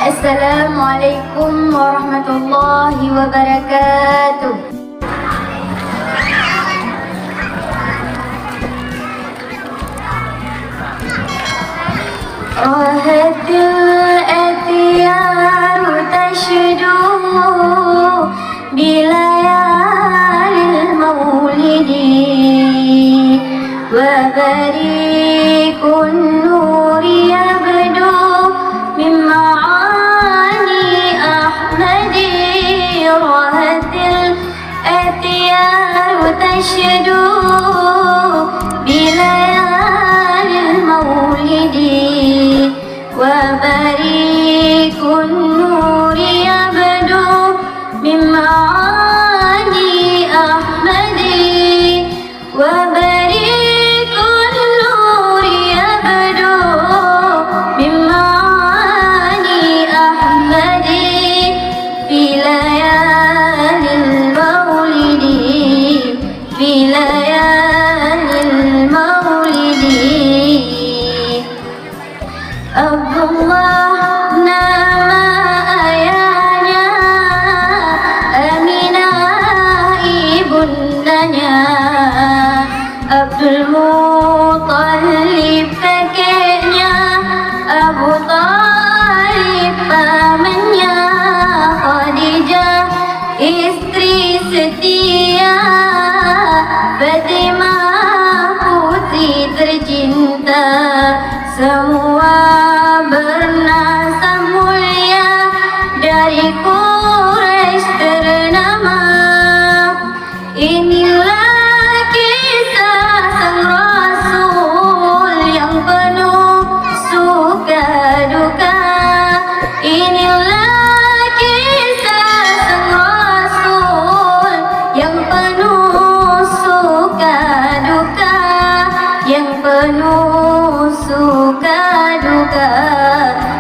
Assalamualaikum warahmatullahi wabarakatuh. Rahatil atiyar tashdu bilayalil maulidi wa barikun nuri yabdu min ma'ani ahmadi. Rahatil atiyar tashdu bilayalil maulidi wa barikun nuri yabdu min ma'ani ahmadi wa barikun nuri yabdu min ma'ani ahmadi fi layalil maulidi fi layalil maulidi. Abdullah nama ayahnya, Aminah ibundanya, Abdul Muttalib kakeknya, Abu Talib pamannya, Khadijah istri setia, Fatimah putri tercinta, semua bernasab mulia dari Quraisy ternama. Inilah kisah sang Rasul yang penuh suka duka. Inilah kisah sang Rasul yang penuh suka duka, yang penuh suka duka,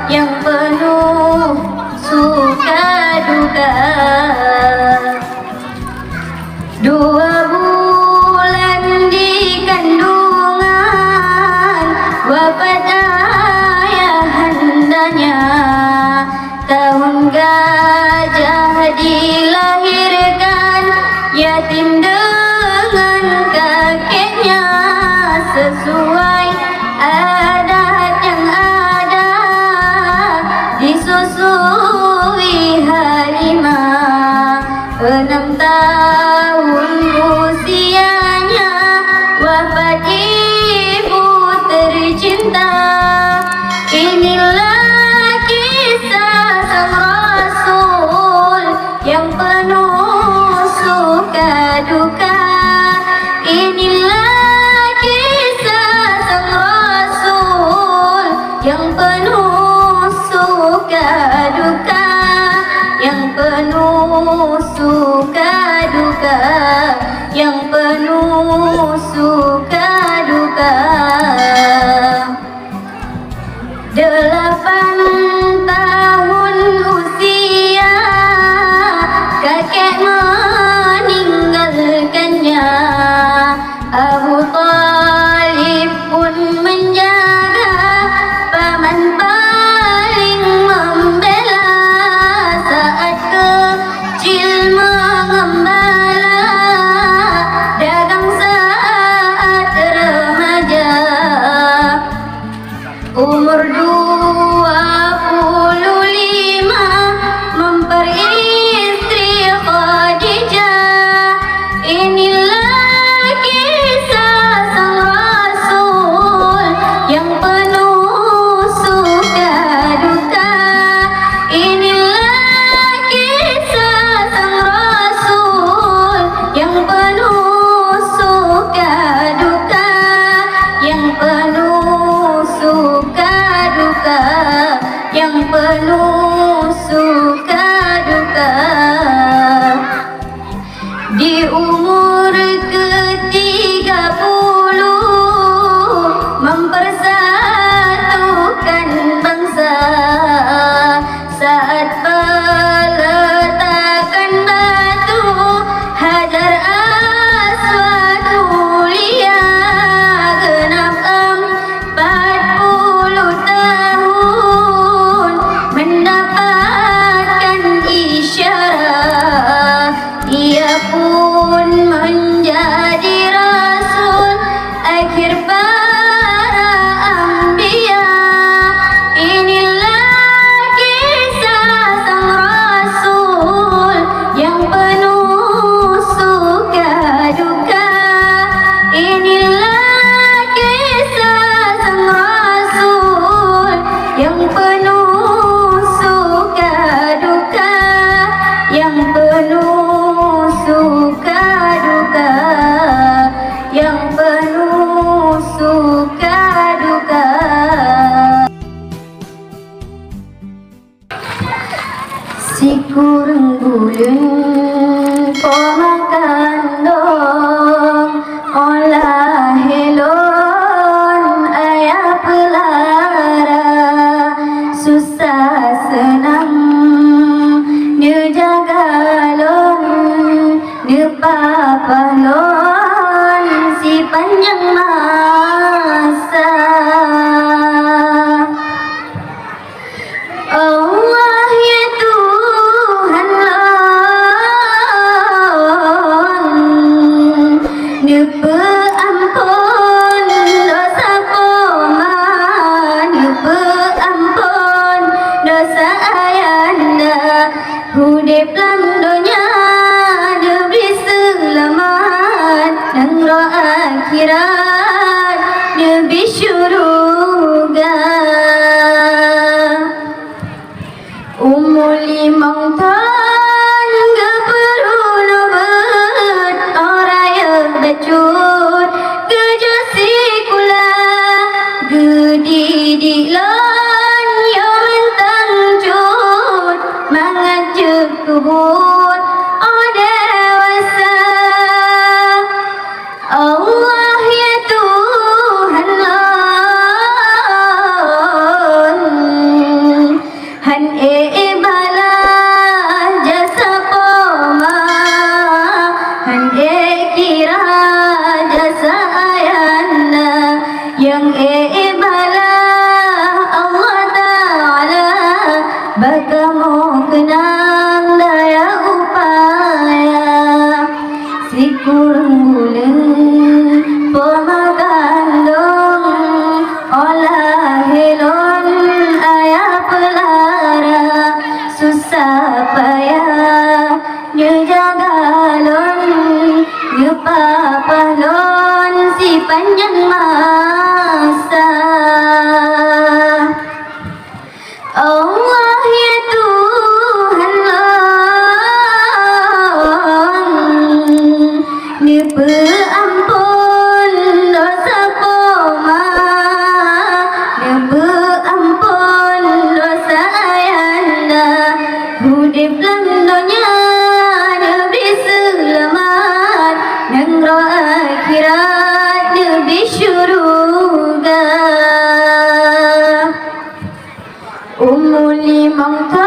yang penuh suka duka. 2 bulan di kandungan, wafat ayahandanya. Tahun gajah dilahirkan, yatim dengan kakeknya, sesuai adat yang ada, disusui Halimah. 6 tahun usianya, wafat ibu tercinta. Inilah kisah sang Rasul yang penuh suka duka. Inilah kisah pahlawan si panjang masa. Allah ya Tuhan lon Nepe ampun dosa koma, nepe ampun dosa ayanda. Hudip lang donya diberi selamat, nang roh akhirat diberi syurga. Umur 5 tahun geperu bet oraya becut kejosi kula gedi lan yo mentang cut mangajek kubut o dewasa. Allah ya Tuhan lon han bala jasa koma, han kira jasa ayanda. Yang bala Allah Ta'ala baka mo kenang daya upaya si kurang bulan pemagandong olah helon ayah pelara susah payah nyejagalon nyepapahlon si panjang masa. Allah ya Tuhan lon nepe ampun dosa koma, nepe ampun dosa ayanda. Hudip lang donya diberi selamat, nang roh akhirat diberi syurga. Umur 5 tahun